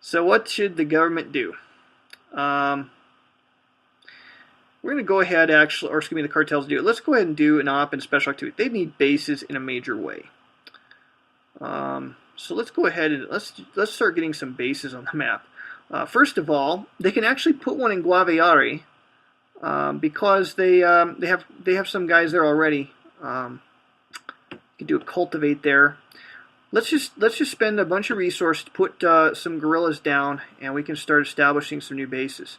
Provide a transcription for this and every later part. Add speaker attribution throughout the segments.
Speaker 1: So what should the government do? We're going to go ahead, actually, or excuse me, the cartels do it. Let's go ahead and do an op and special activity. They need bases in a major way. So let's go ahead and let's start getting some bases on the map. First of all, they can actually put one in Guaviare because they have some guys there already. You can do a cultivate there. Let's just spend a bunch of resources to put some guerrillas down, and we can start establishing some new bases.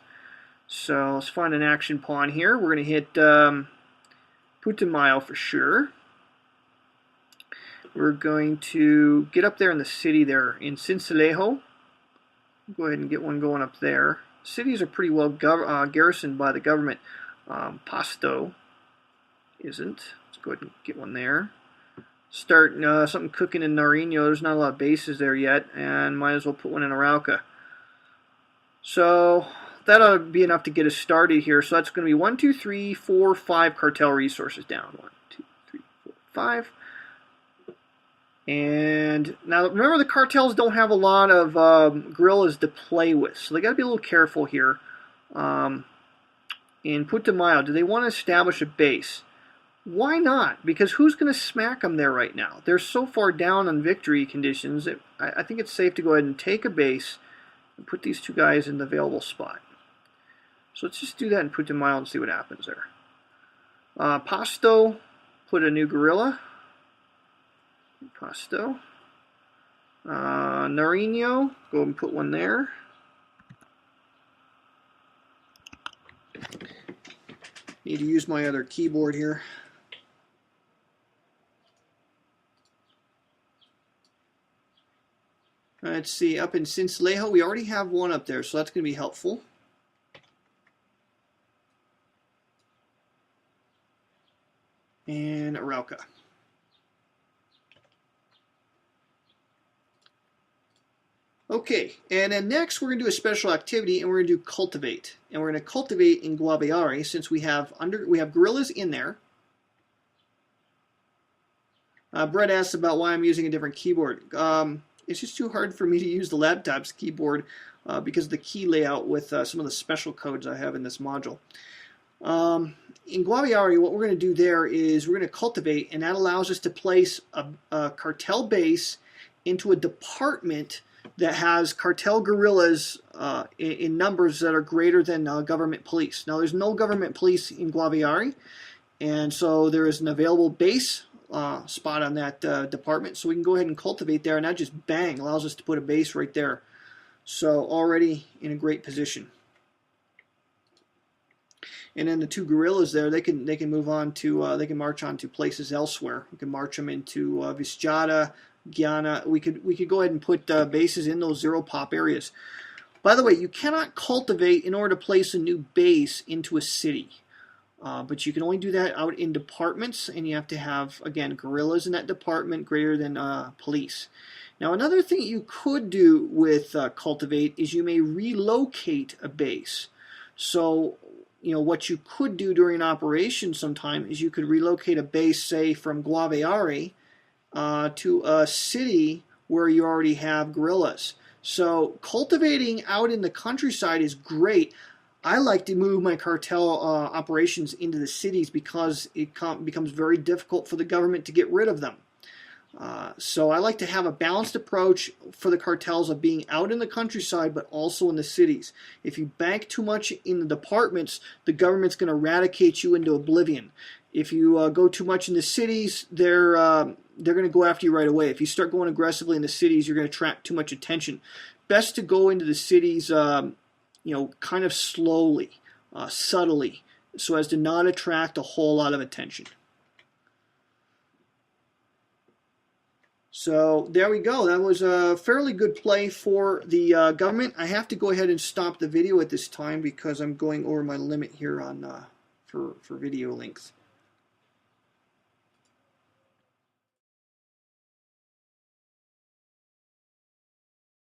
Speaker 1: So let's find an action pawn here. We're going to hit Putumayo for sure. We're going to get up there in the city there in Sincelejo. Go ahead and get one going up there. Cities are pretty well garrisoned by the government. Pasto isn't. Let's go ahead and get one there. Start something cooking in Nariño. There's not a lot of bases there yet, and might as well put one in Arauca. So that ought to be enough to get us started here. So that's going to be 1, 2, 3, 4, 5 cartel resources down. 1, 2, 3, 4, 5. And now remember, the cartels don't have a lot of guerrillas to play with, so they got to be a little careful here. In Putumayo, do they want to establish a base? Why not? Because who's going to smack them there right now? They're so far down on victory conditions that I think it's safe to go ahead and take a base and put these two guys in the available spot. So let's just do that in Putumayo and see what happens there. Pasto, put a new guerrilla. Pasto. Nariño, go and put one there. Need to use my other keyboard here. Let's see, up in Sincelejo, we already have one up there, so that's going to be helpful. And Arauca. Okay, and then next we're going to do a special activity, and we're going to do cultivate. And we're going to cultivate in Guaviare, since we have guerrillas in there. Brett asks about why I'm using a different keyboard. It's just too hard for me to use the laptop's keyboard because of the key layout with some of the special codes I have in this module. In Guaviare, what we're going to do there is we're going to cultivate, and that allows us to place a cartel base into a department that has cartel guerrillas in numbers that are greater than government police. Now, there's no government police in Guaviare, and so there is an available base spot on that department, so we can go ahead and cultivate there, and that just bang allows us to put a base right there. So already in a great position. And then the two guerrillas there, they can move on to they can march on to places elsewhere. We can march them into Vizcaya, Guyana. We could go ahead and put bases in those zero pop areas. By the way, you cannot cultivate in order to place a new base into a city. But you can only do that out in departments, and you have to have, again, guerrillas in that department greater than police. Now, another thing you could do with cultivate is you may relocate a base. So, you know, what you could do during an operation sometime is you could relocate a base, say, from Guaviare to a city where you already have guerrillas. So cultivating out in the countryside is great. I like to move my cartel operations into the cities because it becomes very difficult for the government to get rid of them. So I like to have a balanced approach for the cartels of being out in the countryside but also in the cities. If you bank too much in the departments, the government's going to eradicate you into oblivion. If you go too much in the cities, they're going to go after you right away. If you start going aggressively in the cities, you're going to attract too much attention. Best to go into the cities you know, kind of slowly, subtly, so as to not attract a whole lot of attention. So there we go. That was a fairly good play for the government. I have to go ahead and stop the video at this time because I'm going over my limit here on for video length.